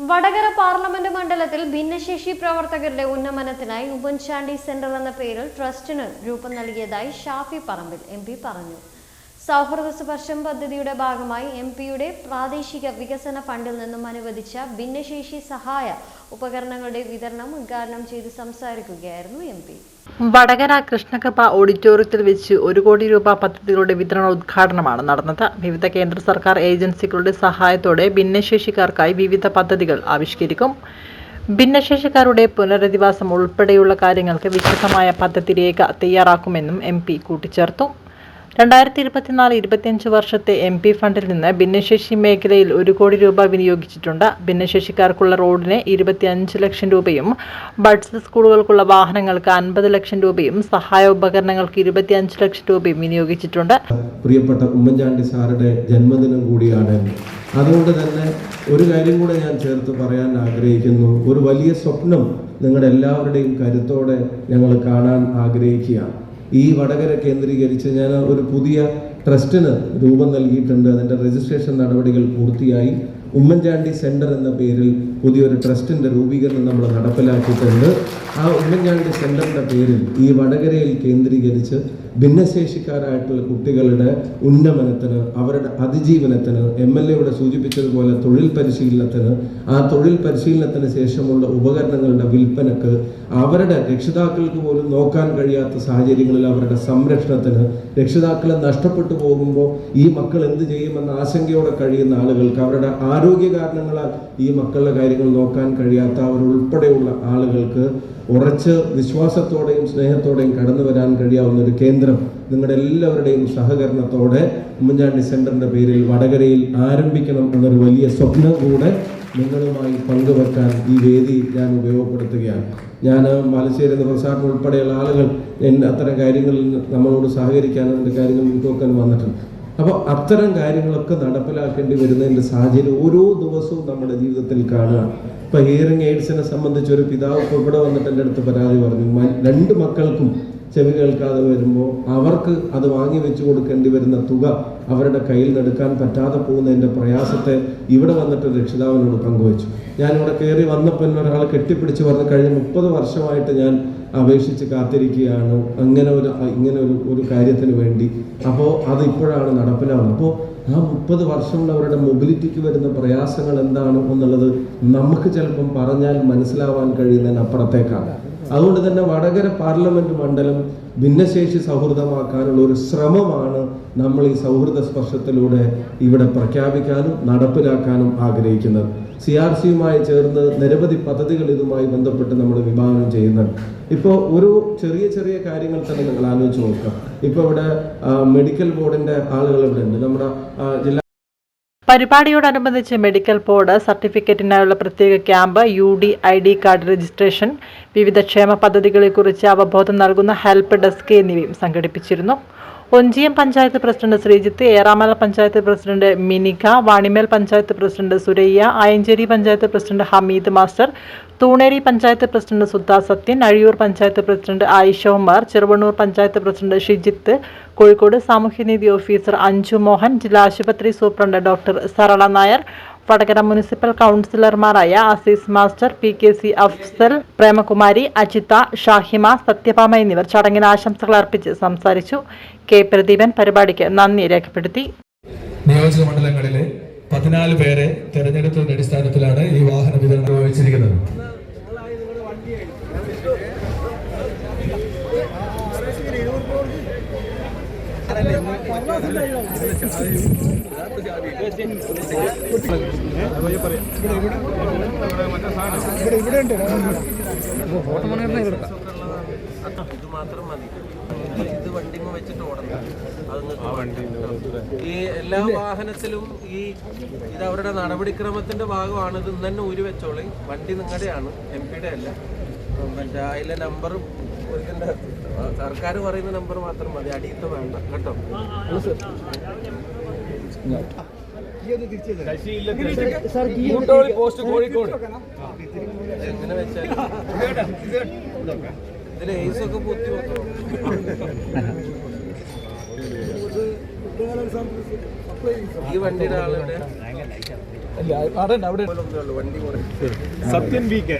Vadakara parliament മണ്ഡലത്തിൽ ഭിന്നശേഷി പ്രവർത്തകരുടെ ഉന്നമനത്തിനായി ഉമ്മൻചാണ്ടി സെന്റർ എന്ന പേരിൽ ട്രസ്റ്റിന് രൂപം നൽകിയതായി ഷാഫി പറമ്പിൽ എം പി പറഞ്ഞു. സൗഹൃദ സ്പർശം പദ്ധതിയുടെ ഭാഗമായി എംപിയുടെ പ്രാദേശിക വികസന ഫണ്ടിൽ നിന്നും അനുവദിച്ച ഭിന്നശേഷി സഹായ ഉപകരണങ്ങളുടെ വിതരണം ഉദ്ഘാടനം ചെയ്ത് സംസാരിക്കുകയായിരുന്നു എം പി. വടകര കൃഷ്ണകൃപ ഓഡിറ്റോറിയത്തിൽ വെച്ച് 1 കോടി രൂപ പദ്ധതികളുടെ വിതരണോദ്ഘാടനമാണ് നടന്നത്. വിവിധ കേന്ദ്ര സർക്കാർ ഏജൻസികളുടെ സഹായത്തോടെ ഭിന്നശേഷിക്കാർക്കായി വിവിധ പദ്ധതികൾ ആവിഷ്കരിക്കും. ഭിന്നശേഷിക്കാരുടെ പുനരധിവാസം ഉൾപ്പെടെയുള്ള കാര്യങ്ങൾക്ക് വിശദമായ പദ്ധതി രേഖ തയ്യാറാക്കുമെന്നും എം പി കൂട്ടിച്ചേർത്തു. 2024-25 വർഷത്തെ MP ഫണ്ടിൽ നിന്ന് ഭിന്നശേഷി മേഖലയിൽ 1 കോടി രൂപ വിനിയോഗിച്ചിട്ടുണ്ട്. ഭിന്നശേഷിക്കാർക്കുള്ള റോഡിന് 25 ലക്ഷം രൂപയും ബഡ്സ് സ്കൂളുകൾക്കുള്ള വാഹനങ്ങൾക്ക് 50 ലക്ഷം രൂപയും സഹായ ഉപകരണങ്ങൾക്ക് 25 ലക്ഷം രൂപയും വിനിയോഗിച്ചിട്ടുണ്ട്. പ്രിയപ്പെട്ട ഉമ്മൻചാണ്ടി സാറുടെ ജന്മദിനം കൂടിയാണ്. അതുകൊണ്ട് തന്നെ ഒരു കാര്യം കൂടെ ഞാൻ ചേർത്ത് പറയാൻ ആഗ്രഹിക്കുന്നു. ഒരു വലിയ സ്വപ്നം നിങ്ങളുടെ എല്ലാവരുടെയും കരുത്തോടെ ഞങ്ങൾ കാണാൻ ആഗ്രഹിക്കുകയാണ്. ഈ വടകര കേന്ദ്രീകരിച്ച് ഞാൻ ഒരു പുതിയ ട്രസ്റ്റിന് രൂപം നൽകിയിട്ടുണ്ട്. അതിൻ്റെ രജിസ്ട്രേഷൻ നടപടികൾ പൂർത്തിയായി. ഉമ്മൻചാണ്ടി സെന്റർ എന്ന പേരിൽ പുതിയൊരു ട്രസ്റ്റിൻ്റെ രൂപീകരണം നമ്മൾ നടപ്പിലാക്കിയിട്ടുണ്ട്. ആ ഉമ്മൻചാണ്ടി സെന്ററിൻ്റെ പേരിൽ ഈ വടകരയിൽ കേന്ദ്രീകരിച്ച് ഭിന്നശേഷിക്കാരായിട്ടുള്ള കുട്ടികളുടെ ഉന്നമനത്തിന്, അവരുടെ അതിജീവനത്തിന്, MLA സൂചിപ്പിച്ചതുപോലെ തൊഴിൽ പരിശീലനത്തിന്, ആ തൊഴിൽ പരിശീലനത്തിന് ശേഷമുള്ള ഉപകരണങ്ങളുടെ വിൽപ്പനക്ക്, അവരുടെ രക്ഷിതാക്കൾക്ക് പോലും നോക്കാൻ കഴിയാത്ത സാഹചര്യങ്ങളിൽ അവരുടെ സംരക്ഷണത്തിന്, രക്ഷിതാക്കളെ നഷ്ടപ്പെട്ടു പോകുമ്പോൾ ഈ മക്കൾ എന്ത് ചെയ്യുമെന്ന ആശങ്കയോടെ കഴിയുന്ന ആളുകൾക്ക്, അവരുടെ ആരോഗ്യ കാരണങ്ങളാൽ ഈ മക്കളുടെ കാര്യങ്ങൾ നോക്കാൻ കഴിയാത്ത അവരുൾപ്പെടെയുള്ള ആളുകൾക്ക് ഉറച്ച് വിശ്വാസത്തോടെയും സ്നേഹത്തോടെയും കടന്നു വരാൻ കഴിയാവുന്ന ഒരു കേന്ദ്രം നിങ്ങളുടെ എല്ലാവരുടെയും സഹകരണത്തോടെ ഉമ്മൻചാണ്ടി സെന്ററിന്റെ പേരിൽ വടകരയിൽ ആരംഭിക്കണം എന്നൊരു വലിയ സ്വപ്നം കൂടെ നിങ്ങളുമായി പങ്കുവെക്കാൻ ഈ വേദി ഞാൻ ഉപയോഗപ്പെടുത്തുകയാണ്. ഞാൻ ബാലുശ്ശേരി പ്രസാദ് ഉൾപ്പെടെയുള്ള ആളുകൾ അത്തരം കാര്യങ്ങളിൽ നമ്മളോട് സഹകരിക്കാനും അതിൻ്റെ കാര്യങ്ങൾ മുൻപോക്കാൻ വന്നിട്ടുണ്ട്. അപ്പോൾ അത്തരം കാര്യങ്ങളൊക്കെ നടപ്പിലാക്കേണ്ടി വരുന്നതിൻ്റെ സാഹചര്യം ഓരോ ദിവസവും നമ്മുടെ ജീവിതത്തിൽ കാണുക. ഇപ്പോൾ ഹിയറിംഗ് എയ്ഡ്സിനെ സംബന്ധിച്ച് ഒരു പിതാവ് ഇവിടെ വന്നിട്ട് എൻ്റെ അടുത്ത് പരാതി പറഞ്ഞു. 2 മക്കൾക്കും ചെവി കേൾക്കാതെ വരുമ്പോൾ അവർക്ക് അത് വാങ്ങി വെച്ച് കൊടുക്കേണ്ടി വരുന്ന തുക അവരുടെ കയ്യിൽ നിന്നെടുക്കാൻ പറ്റാതെ പോകുന്നതിൻ്റെ പ്രയാസത്തെ ഇവിടെ വന്നിട്ട് രക്ഷിതാവിനോട് പങ്കുവച്ചു. ഞാനിവിടെ കയറി വന്നപ്പോൾ എന്നെ ഒരാൾ കെട്ടിപ്പിടിച്ച് പറഞ്ഞ് കഴിഞ്ഞ 30 വർഷമായിട്ട് ഞാൻ അപേക്ഷിച്ച് കാത്തിരിക്കുകയാണ് ഇങ്ങനെ ഒരു കാര്യത്തിന് വേണ്ടി. അപ്പോൾ അത് ഇപ്പോഴാണ് നടപ്പിലാവുന്നത്. അപ്പോൾ ആ 30 വർഷമുള്ള അവരുടെ മൊബിലിറ്റിക്ക് വരുന്ന പ്രയാസങ്ങൾ എന്താണ് എന്നുള്ളത് നമുക്ക് ചിലപ്പം പറഞ്ഞാൽ മനസ്സിലാവാൻ കഴിയുന്നതിനപ്പുറത്തേക്കാണ്. അതുകൊണ്ട് തന്നെ വടകര പാർലമെന്റ് മണ്ഡലം ഭിന്നശേഷി സൗഹൃദമാക്കാനുള്ള ഒരു ശ്രമമാണ് നമ്മൾ ഈ സൗഹൃദ സ്പർശത്തിലൂടെ ഇവിടെ പ്രഖ്യാപിക്കാനും നടപ്പിലാക്കാനും ആഗ്രഹിക്കുന്നത്. CRCയുമായി ചേർന്ന് നിരവധി പദ്ധതികൾ ഇതുമായി ബന്ധപ്പെട്ട് നമ്മൾ വിഭാവനം ചെയ്യുന്നുണ്ട്. ഇപ്പോൾ ഒരു ചെറിയ കാര്യങ്ങൾ തന്നെ നിങ്ങൾ ആലോചിച്ച് നോക്കാം. ഇപ്പോൾ ഇവിടെ മെഡിക്കൽ ബോർഡിന്റെ ആളുകൾ ഇവിടെ ഉണ്ട്. നമ്മുടെ ജില്ലാ പരിപാടിയോടനുബന്ധിച്ച് മെഡിക്കൽ ബോർഡ് സർട്ടിഫിക്കറ്റിനായുള്ള പ്രത്യേക ക്യാമ്പ്, UD/ID കാർഡ് രജിസ്ട്രേഷൻ, വിവിധ ക്ഷേമ പദ്ധതികളെക്കുറിച്ച് അവബോധം നൽകുന്ന ഹെൽപ്പ് ഡെസ്ക് എന്നിവയും സംഘടിപ്പിച്ചിരുന്നു. Onchiyam panchayat president Sreejith, Eramala panchayat president Minika, Vanimel panchayat president Suraiya, Ayancheri panchayat president Hameed master, Thuneri panchayat president Sudha Sathyan, Azhiyur panchayat president Ayesha Umar, Cheruvannur panchayat president Shijith, Kozhikode സാമൂഹ്യനീതി ഓഫീസർ അഞ്ജു മോഹൻ, ജില്ലാ ആശുപത്രി superintendent doctor Sarala Nair, Vadakara municipal കൗൺസിലർമാരായ അസീസ് മാസ്റ്റർ, PKC അഫ്സൽ, പ്രേമകുമാരി, അജിത, ഷാഹിമ, സത്യഭാമ എന്നിവർ ചടങ്ങിന് ആശംസകൾ അർപ്പിച്ച് സംസാരിച്ചു. K. പ്രദീപൻ പരിപാടിക്ക് നന്ദി രേഖപ്പെടുത്തി. നിയോജക മണ്ഡലങ്ങളിലെ 14 പേരെ തെരഞ്ഞെടുത്തതിന്റെ അടിസ്ഥാനത്തിലാണ് ഈ വാഹന വിതരണം നിർവഹിച്ചിരിക്കുന്നത്. ഇത് മാത്രം മതി. ഇത് വണ്ടിമ വെച്ചിട്ട് ഓടണം. ഈ എല്ലാ വാഹനത്തിലും ഇത് അവരുടെ നടപടിക്രമത്തിന്റെ ഭാഗമാണ്. ഇത് ഇന്ന് തന്നെ ഊരി വെച്ചോളി. വണ്ടി നിങ്ങളുടെയാണ്, MP-യുടെ അല്ല. മറ്റേ അതിലെ നമ്പറും സർക്കാർ പറയുന്ന നമ്പർ മാത്രം മതി, അടിയത്തെ വേണ്ട കേട്ടോ. എങ്ങനെ വെച്ചാൽ ഇതിൽ ഏസൊക്കെ പൊത്തി വെക്കണം. ഈ വണ്ടിയുടെ ആളുടെ അല്ല അവിടെ അവിടെ ഒന്നേ ഉള്ളൂ വണ്ടി കുറേ സത്യൻ വി കെ